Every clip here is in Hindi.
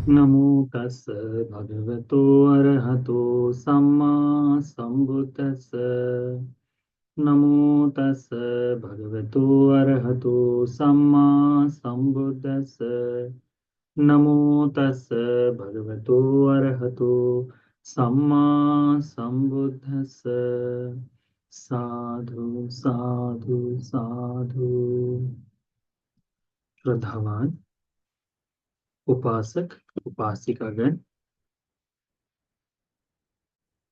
नमो तस् भगवतो अरहतो सम्मा सम्बुद्दस्स। नमो तस् भगवतो अरहतो सम्मा सम्बुद्दस्स। नमो तस् भगवतो अरहतो सम्मा सम्बुद्दस्स। साधु साधु साधु। श्रद्धावान उपासक उपासिकागण,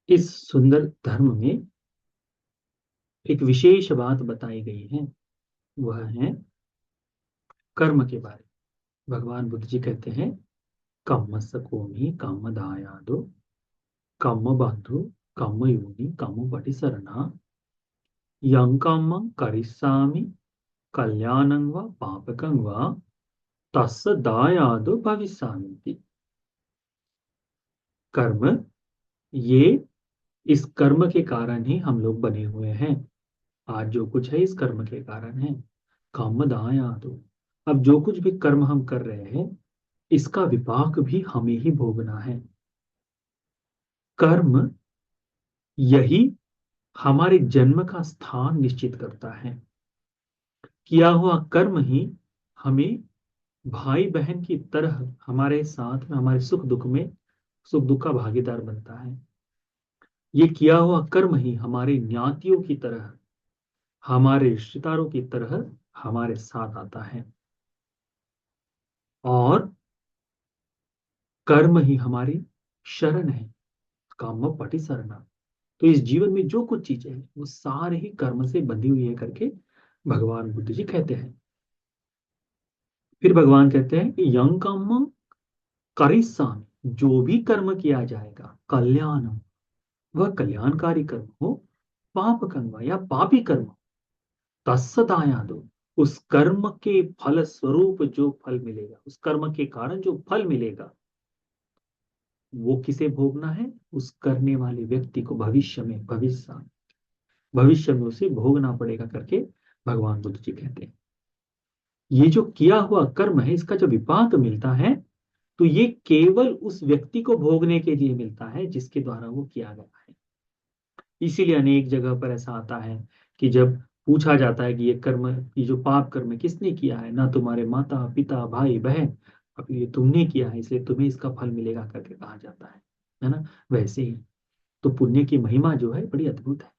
इस सुंदर धर्म में एक विशेष बात बताई गई है। वह है कर्म के बारे में। भगवान बुद्ध जी कहते हैं, कम्म सकोमि कम्म दायादो कम्म बंधु कम्म योनि कम्म पटिसरणा यं कम्मं करिष्यामि कल्याणं वा पापकं वा तस्य दायादो भविष्यामि। कर्म, ये इस कर्म के कारण ही हम लोग बने हुए हैं। आज जो कुछ है इस कर्म के कारण है। कर्म दायादो, अब जो कुछ भी कर्म हम कर रहे हैं इसका विपाक भी हमें ही भोगना है। कर्म यही हमारे जन्म का स्थान निश्चित करता है। किया हुआ कर्म ही हमें भाई बहन की तरह हमारे साथ में, हमारे सुख दुख में, सुख दुख का भागीदार बनता है। ये किया हुआ कर्म ही हमारे ज्ञातियों की तरह, हमारे रिश्तेदारों की तरह हमारे साथ आता है। और कर्म ही हमारी शरण है। काम पटि सरना। तो इस जीवन में जो कुछ चीजें हैं वो सारे ही कर्म से बंधी हुई है करके भगवान बुद्ध जी कहते हैं। फिर भगवान कहते हैं कि यं कर्म करिष्यामि, जो भी कर्म किया जाएगा कल्याण, वह कल्याणकारी कर्म हो, पाप कर्म या पापी कर्म, तस्य दायादो, उस कर्म के फल स्वरूप जो फल मिलेगा, उस कर्म के कारण जो फल मिलेगा, वो किसे भोगना है? उस करने वाले व्यक्ति को भविष्य में उसे भोगना पड़ेगा करके भगवान बुद्ध जी कहते हैं। ये जो किया हुआ कर्म है इसका जो विपाक मिलता है, तो ये केवल उस व्यक्ति को भोगने के लिए मिलता है जिसके द्वारा वो किया गया है। इसीलिए अनेक जगह पर ऐसा आता है कि जब पूछा जाता है कि ये कर्म, ये जो पाप कर्म किसने किया है, ना तुम्हारे माता पिता भाई बहन, अब ये तुमने किया है इसलिए तुम्हें इसका फल मिलेगा करके कहा जाता है ना। वैसे ही तो पुण्य की महिमा जो है बड़ी अद्भुत है।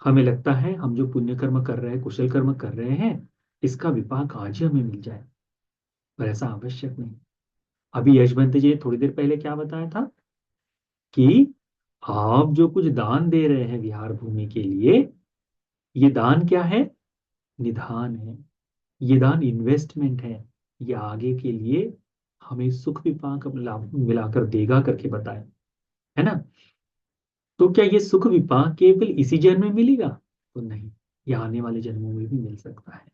हमें लगता है हम जो पुण्य कर्म कर रहे हैं, कुशल कर्म कर रहे हैं, इसका विपाक आज ही हमें मिल जाए, पर ऐसा आवश्यक नहीं। अभी यशवंत जी ने थोड़ी देर पहले क्या बताया था कि आप जो कुछ दान दे रहे हैं विहार भूमि के लिए, ये दान क्या है? निधान है। ये दान इन्वेस्टमेंट है। ये आगे के लिए हमें सुख विपाक मिलाकर देगा करके बताए, है ना। तो क्या ये सुख विपाक केवल इसी जन्म में मिलेगा? तो नहीं, ये आने वाले जन्मों में भी मिल सकता है।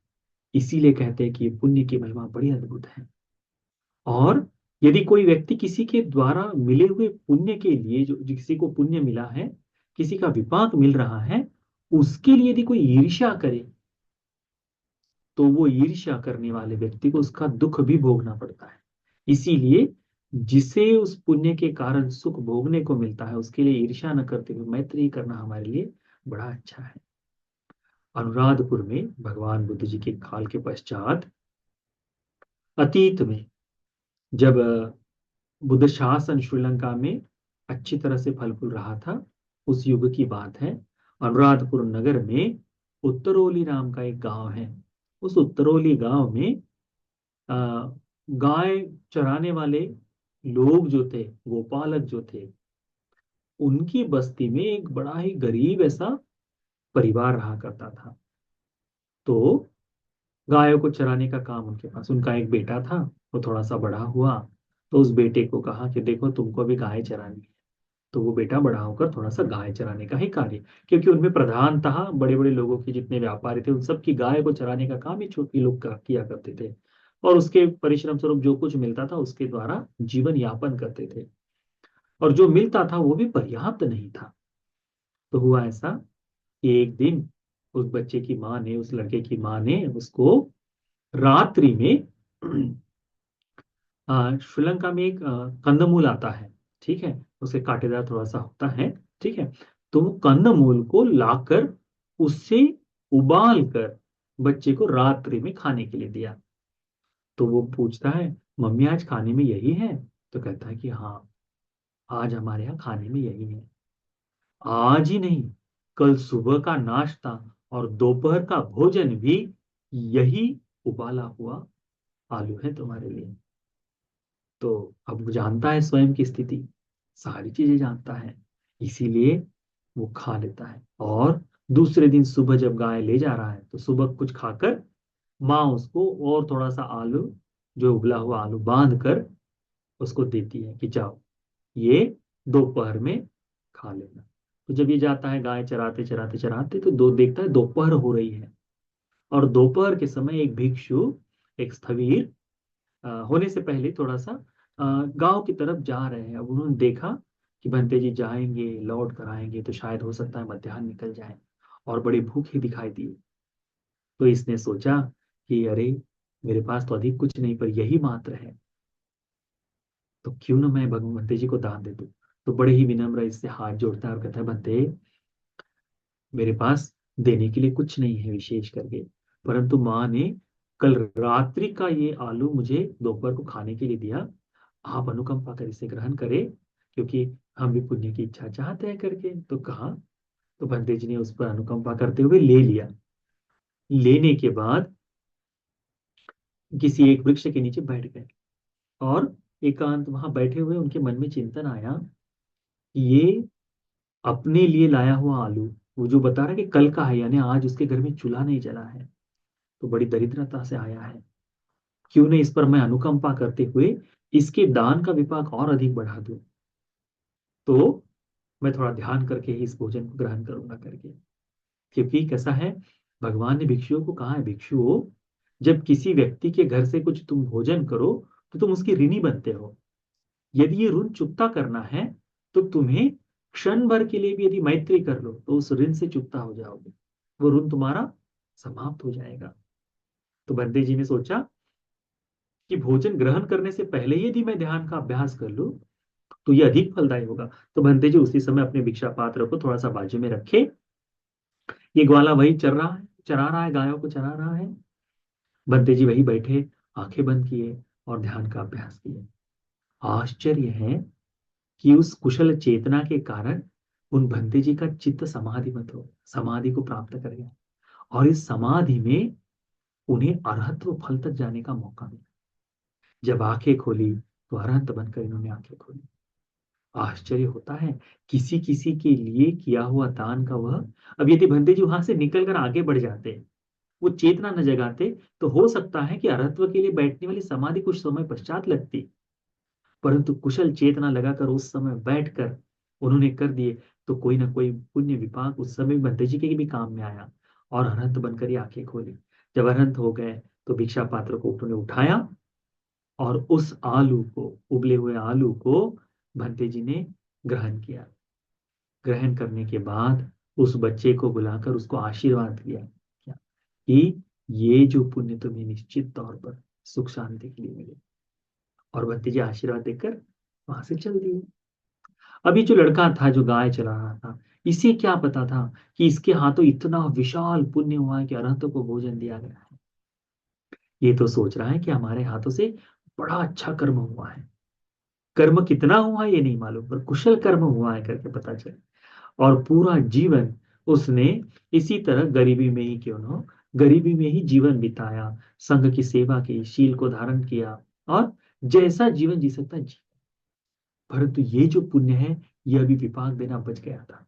इसीलिए कहते हैं कि ये पुण्य की महिमा बड़ी अद्भुत है। और यदि कोई व्यक्ति किसी के द्वारा मिले हुए पुण्य के लिए, जो किसी को पुण्य मिला है, किसी का विपाक मिल रहा है, उसके लिए यदि कोई ईर्ष्या करे, तो वो ईर्ष्या करने वाले व्यक्ति को उसका दुख भी भोगना पड़ता है। इसीलिए जिसे उस पुण्य के कारण सुख भोगने को मिलता है उसके लिए ईर्ष्या न करते हुए मैत्री करना हमारे लिए बड़ा अच्छा है। अनुराधपुर में भगवान बुद्ध जी के काल के पश्चात, अतीत में, जब बुद्ध शासन श्रीलंका में अच्छी तरह से फल फूल रहा था, उस युग की बात है। अनुराधपुर नगर में उत्तरोली नाम का एक गांव है। उस उत्तरोली गांव में अ, गाय चराने वाले लोग जो थे, गोपालक जो थे, उनकी बस्ती में एक बड़ा ही गरीब ऐसा परिवार रहा करता था। तो गायों को चराने का काम उनके पास, उनका एक बेटा था। वो थोड़ा सा बड़ा हुआ तो उस बेटे को कहा कि देखो तुमको भी गाय चरानी है। तो वो बेटा बड़ा होकर थोड़ा सा गाय चराने का ही कार्य, क्योंकि उनमें प्रधानतः बड़े बड़े लोगों की जितने व्यापारी थे उन सब की गाय को चराने का काम ही छोटे लोग किया करते थे। और उसके परिश्रम स्वरूप जो कुछ मिलता था उसके द्वारा जीवन यापन करते थे। और जो मिलता था वो भी पर्याप्त नहीं था। तो हुआ ऐसा कि एक दिन उस बच्चे की माँ ने, उस लड़के की माँ ने उसको रात्रि में श्रीलंका में एक कंदमूल आता है, ठीक है, उसे कांटेदार थोड़ा सा होता है, ठीक है। तो वो कंदमूल को लाकर उससे उबाल कर बच्चे को रात्रि में खाने के लिए दिया। तो वो पूछता है, मम्मी आज खाने में यही है? तो कहता है कि हाँ, आज हमारे यहाँ खाने में यही है। आज ही नहीं, कल सुबह का नाश्ता और दोपहर का भोजन भी यही उबाला हुआ आलू है तुम्हारे लिए। तो अब वो जानता है स्वयं की स्थिति, सारी चीजें जानता है, इसीलिए वो खा लेता है। और दूसरे दिन सुबह जब गाय ले जा रहा है तो सुबह कुछ खाकर माँ उसको और थोड़ा सा आलू, जो उबला हुआ आलू बांध कर उसको देती है कि जाओ, ये दोपहर में खा लेना। तो जब ये जाता है गाय चराते चराते चराते, तो दो देखता है दोपहर हो रही है, और दोपहर के समय एक भिक्षु, एक स्थवीर होने से पहले थोड़ा सा गांव की तरफ जा रहे हैं। अब उन्होंने देखा कि बंते जी जाएंगे लौट कर आएंगे तो शायद हो सकता है मध्याह्न निकल जाए, और बड़े भूखे दिखाई दिए। तो इसने सोचा कि अरे, मेरे पास तो अधिक कुछ नहीं पर यही मात्र है, तो क्यों ना मैं भगवंते जी को दान दे दूं। तो बड़े ही विनम्र इससे हाथ जोड़ता है और कहता है, बंते, मेरे पास देने के लिए कुछ नहीं है विशेष करके, परंतु माँ ने कल रात्रि का ये आलू मुझे दोपहर को खाने के लिए दिया, आप अनुकंपा कर इसे ग्रहण करें, क्योंकि हम भी पुण्य की इच्छा चाहते हैं करके। तो कहा, तो बंदे जी ने उस पर अनुकंपा करते हुए ले लिया। लेने के बाद किसी एक वृक्ष के नीचे बैठ गए, और एकांत वहां बैठे हुए उनके मन में चिंतन आया कि ये अपने लिए लाया हुआ आलू, वो जो बता रहा है कि कल का है, यानी आज उसके घर में चूल्हा नहीं जला है, तो बड़ी दरिद्रता से आया है, क्यों नहीं इस पर मैं अनुकंपा करते हुए इसके दान का विपाक और अधिक बढ़ा दूं, तो मैं थोड़ा ध्यान करके ही इस भोजन को ग्रहण करूंगा करके। क्योंकि कैसा है, भगवान ने भिक्षुओं को कहा है, भिक्षुओं, जब किसी व्यक्ति के घर से कुछ तुम भोजन करो तो तुम उसकी ऋणी बनते हो। यदि ये ऋण चुकता करना है तो तुम्हें क्षण भर के लिए भी यदि मैत्री कर लो तो उस ऋण से चुकता हो जाओगे, वो ऋण तुम्हारा समाप्त हो जाएगा। तो बंदे जी ने सोचा कि भोजन ग्रहण करने से पहले ही यदि मैं ध्यान का अभ्यास कर लूं तो ये अधिक फलदायी होगा। तो बंदे जी उसी समय अपने भिक्षा पात्र को थोड़ा सा बाजू में रखे, ये ग्वाला वही चरा रहा है, गायों को चरा रहा है। बंदे जी वही बैठे, आंखें बंद किए और ध्यान का अभ्यास किए। आश्चर्य है कि उस कुशल चेतना के कारण उन भंते जी का चित्त समाधि मत हो समाधि को प्राप्त कर गया, और इस समाधि में उन्हें अरहत्व फल तक जाने का मौका मिला। जब आंखें खोली तो अरहंत बनकर इन्होंने आंखें खोली। आश्चर्य होता है, किसी किसी के लिए किया हुआ दान का वह, अब यदि भंते जी वहां से निकल कर आगे बढ़ जाते, वो चेतना न जगाते, तो हो सकता है कि अरहत्व के लिए बैठने वाली समाधि कुछ समय पश्चात लगती, परंतु कुशल चेतना लगाकर उस समय बैठकर उन्होंने कर दिए, तो कोई ना कोई पुण्य विपाक उस समय भंते जी के भी काम में आया, और अरहंत बनकर ही आंखें खोली। जब अरहंत हो गए तो भिक्षा पात्र को उन्होंने उठाया, और उस आलू को, उबले हुए आलू को भंते जी ने ग्रहण किया। ग्रहण करने के बाद उस बच्चे को बुलाकर उसको आशीर्वाद दिया क्या, कि ये जो पुण्य तुम्हें निश्चित तौर पर सुख शांति के लिए मिले। और भंते जी आशीर्वाद देकर वहां से चल दिए। अभी जो लड़का था जो गाय चला रहा था, इसे क्या पता था कि इसके हाथों इतना विशाल पुण्य हुआ है कि अरहतों को भोजन दिया गया है। ये तो सोच रहा है कि हमारे हाथों से बड़ा अच्छा कर्म हुआ है, कर्म कितना हुआ है ये नहीं मालूम, पर कुशल कर्म हुआ है करके पता चले। और पूरा जीवन उसने इसी तरह गरीबी में ही क्यों न हो, गरीबी में ही जीवन बिताया, संघ की सेवा की, शील को धारण किया, और जैसा जीवन जी सकता जी। परंतु ये जो पुण्य है, यह भी विपाक देना बच गया था।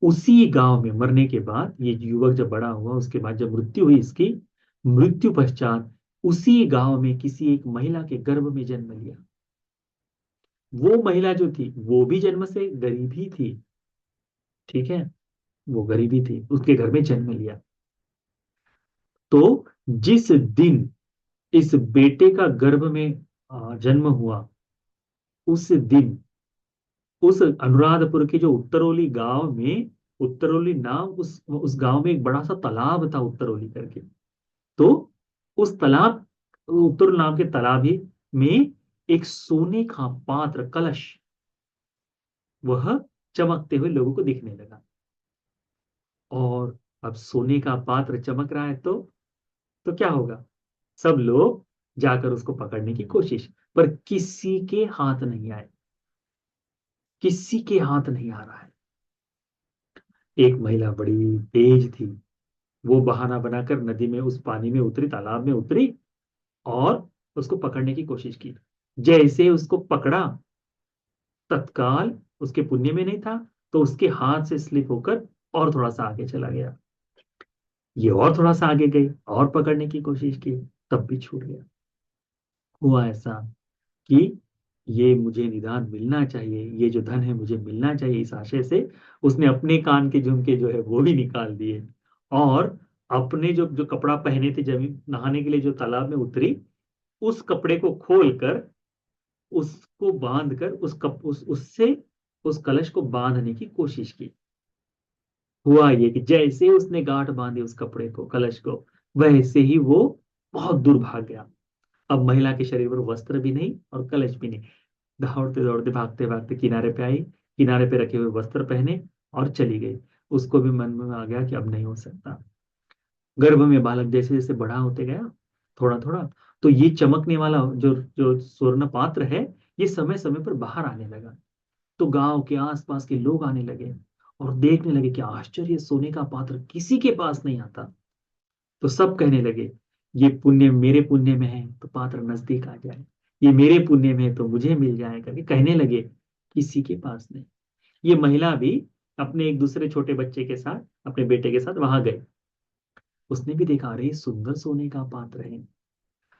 उसी गांव में मरने के बाद ये युवक जब बड़ा हुआ, उसके बाद जब मृत्यु हुई इसकी, मृत्यु पश्चात उसी गांव में किसी एक महिला के गर्भ में जन्म लिया। वो महिला जो थी वो भी जन्म से गरीब ही थी, ठीक है, वो गरीबी थी, उसके घर में जन्म लिया। तो जिस दिन इस बेटे का गर्भ में जन्म हुआ, उस दिन उस अनुराधपुर के जो उत्तरोली गांव में, उत्तरोली नाम, उस गांव में एक बड़ा सा तालाब था उत्तरोली करके। तो उस तालाब, उत्तर नाम के तालाब ही में एक सोने का पात्र कलश वह चमकते हुए लोगों को दिखने लगा। और अब सोने का पात्र चमक रहा है तो क्या होगा? सब लोग जाकर उसको पकड़ने की कोशिश, पर किसी के हाथ नहीं आए, किसी के हाथ नहीं आ रहा है। एक महिला बड़ी तेज थी, वो बहाना बनाकर नदी में उस पानी में उतरी, तालाब में उतरी और उसको पकड़ने की कोशिश की। जैसे उसको पकड़ा, तत्काल उसके पुण्य में नहीं था तो उसके हाथ से स्लिप होकर और थोड़ा सा आगे चला गया। ये और थोड़ा सा आगे गई और पकड़ने की कोशिश की, तब भी छूट गया। हुआ ऐसा कि ये मुझे निदान मिलना चाहिए, ये जो धन है मुझे मिलना चाहिए, इस आशय से उसने अपने कान के झुमके जो है वो भी निकाल दिए, और अपने जो जो कपड़ा पहने थे जमीन नहाने के लिए जो तालाब में उतरी, उस कपड़े को खोलकर उसको बांध कर उससे उस कलश को बांधने की कोशिश की। हुआ ये कि जैसे उसने गांठ बांधी उस कपड़े को, कलश को, वैसे ही वो बहुत दूर भाग गया। अब महिला के शरीर पर वस्त्र भी नहीं और कलश भी नहीं। दौड़ते दौड़ते भागते भागते किनारे पे आई, किनारे पे रखे हुए वस्त्र पहने और चली गई। उसको भी मन में आ गया कि अब नहीं हो सकता। गर्भ में बालक जैसे जैसे बड़ा होते गया, थोड़ा थोड़ा, तो ये चमकने वाला जो जो स्वर्ण पात्र है, ये समय समय पर बाहर आने लगा। तो गांव के आसपास के लोग आने लगे और देखने लगे कि आश्चर्य, सोने का पात्र किसी के पास नहीं आता। तो सब कहने लगे, ये पुण्य मेरे पुण्य में है तो पात्र नजदीक आ जाए, ये मेरे पुण्य में है तो मुझे मिल जाए करके कहने लगे। किसी के पास नहीं। ये महिला भी अपने एक दूसरे छोटे बच्चे के साथ, अपने बेटे के साथ वहां गई। उसने भी देखा, अरे सुंदर सोने का पात्र है।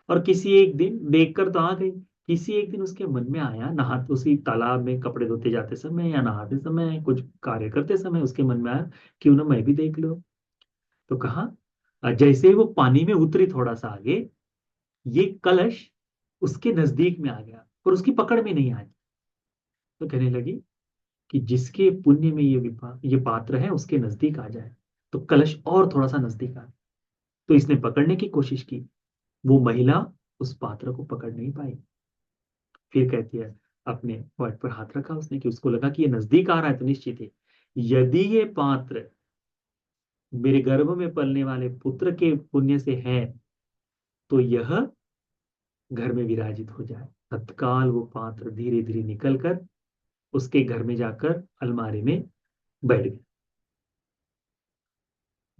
और किसी एक दिन देखकर तो आ गई, किसी एक दिन उसके मन में आया, नहा उसी तालाब में कपड़े धोते जाते समय या नहाते समय कुछ कार्य करते समय उसके मन में आया, क्यों ना मैं भी देख लो। तो कहा, जैसे ही वो पानी में उतरी थोड़ा सा आगे, ये कलश उसके नजदीक में आ गया और उसकी पकड़ में नहीं आया। तो कहने लगी कि जिसके पुण्य में ये पात्र है उसके नजदीक आ जाए। तो कलश और थोड़ा सा नजदीक आया, तो इसने पकड़ने की कोशिश की। वो महिला उस पात्र को पकड़ नहीं पाई। फिर कहती है, अपने पॉइंट पर हाथ रखा उसने कि उसको लगा कि ये नजदीक आ रहा है तो निश्चित है, यदि ये पात्र मेरे गर्भ में पलने वाले पुत्र के पुण्य से है तो यह घर में विराजित हो जाए। तत्काल वो पात्र धीरे धीरे निकल कर उसके घर में जाकर अलमारी में बैठ गया।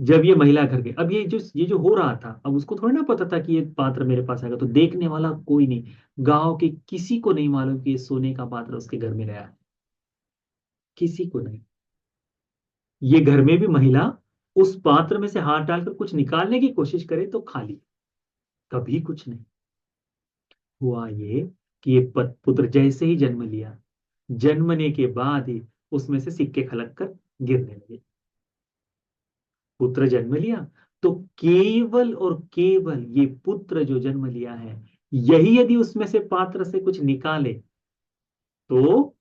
जब ये महिला घर गई, अब ये जो हो रहा था, अब उसको थोड़ी ना पता था कि ये पात्र मेरे पास आएगा, तो देखने वाला कोई नहीं, गांव के किसी को नहीं मालूम कि ये सोने का पात्र उसके घर में गया है। किसी को नहीं। ये घर में भी महिला उस पात्र में से हाथ डालकर कुछ निकालने की कोशिश करे तो खाली, कभी कुछ नहीं। हुआ ये कि ये पुत्र जैसे ही जन्म लिया, जन्मने के बाद ही उसमें से सिक्के खलक कर गिरने लगे। पुत्र जन्म लिया तो केवल और केवल ये पुत्र जो जन्म लिया है, यही यदि उसमें से पात्र से कुछ निकाले तो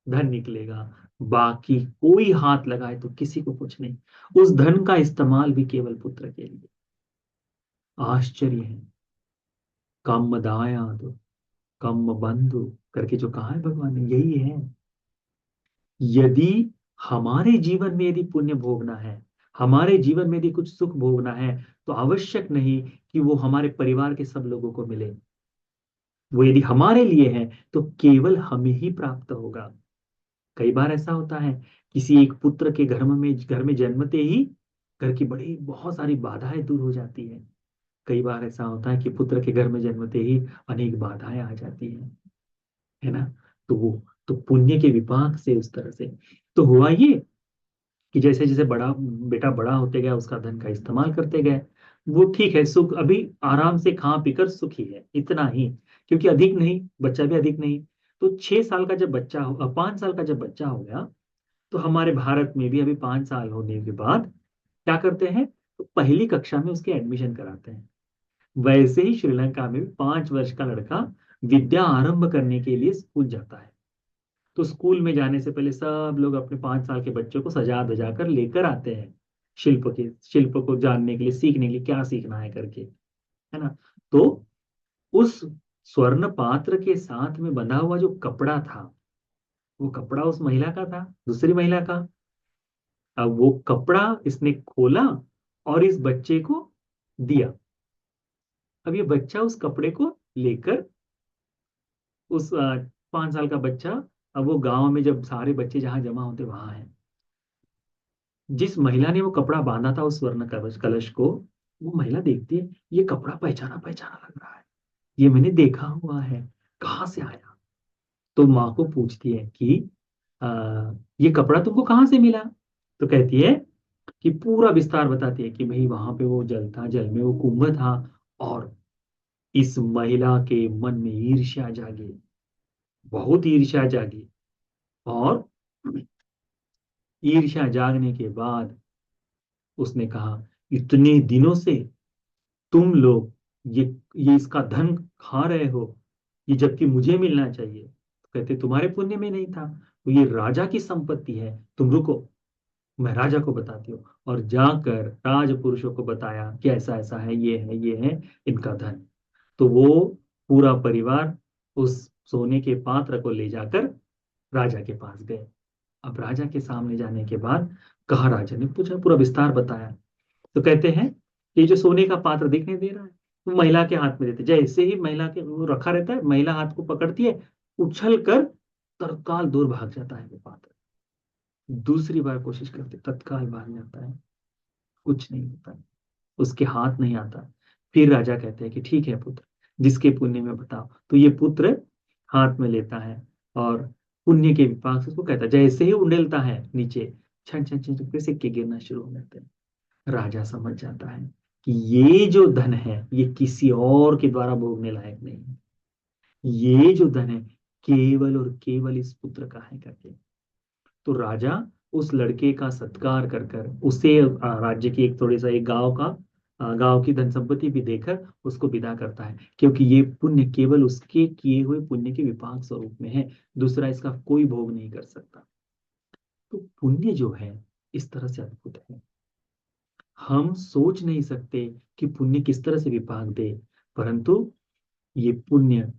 धन निकलेगा। बाकी कोई हाथ लगाए तो किसी को कुछ नहीं। उस धन का इस्तेमाल भी केवल पुत्र के लिए। आश्चर्य है। कम दायाद कम बंधु करके जो कहा है भगवान ने, यही है। यदि हमारे जीवन में यदि पुण्य भोगना है, हमारे जीवन में यदि कुछ सुख भोगना है, तो आवश्यक नहीं कि वो हमारे परिवार के सब लोगों को मिले। वो यदि हमारे लिए है तो केवल हमें ही प्राप्त होगा। कई बार ऐसा होता है, किसी एक पुत्र के घर में जन्मते ही घर की बड़ी बहुत सारी बाधाएं दूर हो जाती है। कई बार ऐसा होता है कि पुत्र के घर में जन्मते ही अनेक बाधाएं आ जाती हैं, है ना। तो वो तो पुण्य के विपाक से उस तरह से तो हुआ ये कि जैसे जैसे बड़ा बेटा बड़ा होते गया, उसका धन का इस्तेमाल करते गए। वो ठीक है, सुख अभी आराम से खा पीकर सुखी है, इतना ही, क्योंकि अधिक नहीं, बच्चा भी अधिक नहीं। तो 6 साल का जब बच्चा हो, 5 साल का जब बच्चा हो गया, तो हमारे भारत में भी अभी 5 साल होने के बाद क्या करते हैं, तो पहली कक्षा में उसके एडमिशन कराते हैं। वैसे ही श्रीलंका में भी 5 वर्ष का लड़का विद्या आरंभ करने के लिए स्कूल जाता है। तो स्कूल में जाने से पहले सब लोग अपने 5 साल के बच्चों को सजा धजा कर लेकर आते हैं, शिल्प को जानने के लिए, सीखने के लिए क्या सीखना है करके, है ना। तो उस स्वर्ण पात्र के साथ में बंधा हुआ जो कपड़ा था, वो कपड़ा उस महिला का था, दूसरी महिला का। अब वो कपड़ा इसने खोला और इस बच्चे को दिया। अब ये बच्चा उस कपड़े को लेकर उस 5 साल का बच्चा, अब वो गांव में जब सारे बच्चे जहां जमा होते वहां है, जिस महिला ने वो कपड़ा बांधा था उस स्वर्ण कलश कलश को, वो महिला देखती है ये कपड़ा पहचाना पहचाना लग रहा है, ये मैंने देखा हुआ है, कहाँ से आया। तो माँ को पूछती है कि ये कपड़ा तुमको कहाँ से मिला। तो कहती है कि पूरा विस्तार बताती है कि भाई वहां पे वो जल था, जल में वो कुंभ था, और इस महिला के मन में ईर्ष्या जागी, बहुत ईर्ष्या जागी। और ईर्ष्या जागने के बाद उसने कहा इतने दिनों से तुम लोग ये ये इसका धन खा रहे हो, ये जबकि मुझे मिलना चाहिए। तो कहते तुम्हारे पुण्य में नहीं था, तो ये राजा की संपत्ति है, तुम रुको, मैं राजा को बताती हूँ। और जाकर राजपुरुषों को बताया कि ऐसा ऐसा है, ये है इनका धन। तो वो पूरा परिवार उस सोने के पात्र को ले जाकर राजा के पास गए। अब राजा के सामने जाने के बाद कहा, राजा ने पूछा, पूरा विस्तार बताया। तो कहते हैं ये जो सोने का पात्र दिखने दे रहा है, वो महिला के हाथ में देते, जैसे ही महिला के वो रखा रहता है, महिला हाथ को पकड़ती है, उछल कर तत्काल दूर भाग जाता है वो पात्र। दूसरी बार कोशिश करते, तत्काल भाग जाता है, कुछ नहीं होता है, उसके हाथ नहीं आता। फिर राजा कहते हैं कि ठीक है पुत्र, जिसके पुण्य में बताओ। तो ये पुत्र हाथ में लेता है और पुण्य के विपाक से उसको कहता है, जैसे ही उंडेलता है नीचे, छन छन छन छन फिर सिक्के गिरना शुरू हो जाते हैं। राजा समझ जाता है कि ये जो धन है ये किसी और के द्वारा भोगने लायक नहीं है, ये जो धन है केवल और केवल इस पुत्र का है करके। तो राजा उस लड़के का सत्कार कर कर उसे राज्य की एक थोड़ी सा एक गांव का गांव की धन संपत्ति भी देकर उसको विदा करता है, क्योंकि ये पुण्य केवल उसके किए हुए पुण्य के विपाक स्वरूप में है, दूसरा इसका कोई भोग नहीं कर सकता। तो पुण्य जो है इस तरह से अद्भुत है, हम सोच नहीं सकते कि पुण्य किस तरह से विपाक दे, परंतु ये पुण्य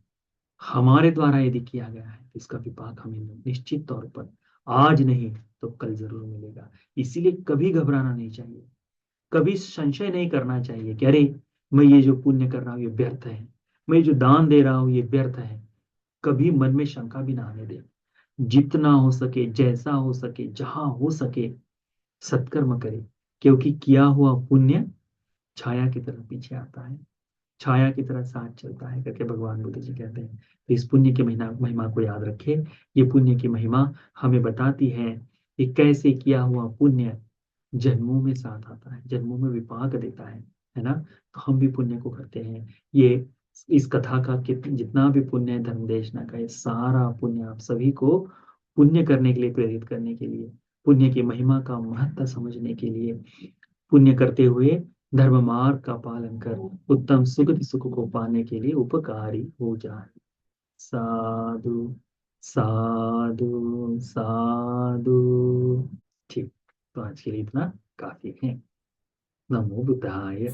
हमारे द्वारा यदि किया गया है तो इसका विपाक हमें निश्चित तौर पर आज नहीं तो कल जरूर मिलेगा। इसीलिए कभी घबराना नहीं चाहिए, कभी संशय नहीं करना चाहिए कि अरे मैं ये जो पुण्य कर रहा हूँ ये व्यर्थ है, मैं जो दान दे रहा हूँ ये व्यर्थ है। कभी मन में शंका भी ना आने दे। जितना हो सके, जैसा हो सके, जहां हो सके सत्कर्म करे, क्योंकि किया हुआ पुण्य छाया की तरह पीछे आता है, छाया की तरह साथ चलता है करके भगवान बुद्ध जी कहते हैं। तो इस पुण्य की महिमा महिमा को याद रखें। ये पुण्य की महिमा हमें बताती है कि कैसे किया हुआ पुण्य जन्मों में साथ आता है, जन्मों में विपाक देता है ना। तो हम भी पुण्य को करते हैं। ये इस कथा का जितना भी पुण्य है धर्मदेशना का, ये सारा पुण्य आप सभी को पुण्य करने के लिए प्रेरित करने के लिए, पुण्य की महिमा का महत्व समझने के लिए, पुण्य करते हुए धर्म मार्ग का पालन कर उत्तम सुगति सुख को पाने के लिए उपकारी हो जाए। साधु साधु साधु। ठीक, तो आज के लिए इतना काफी है। नमो बुद्धाय।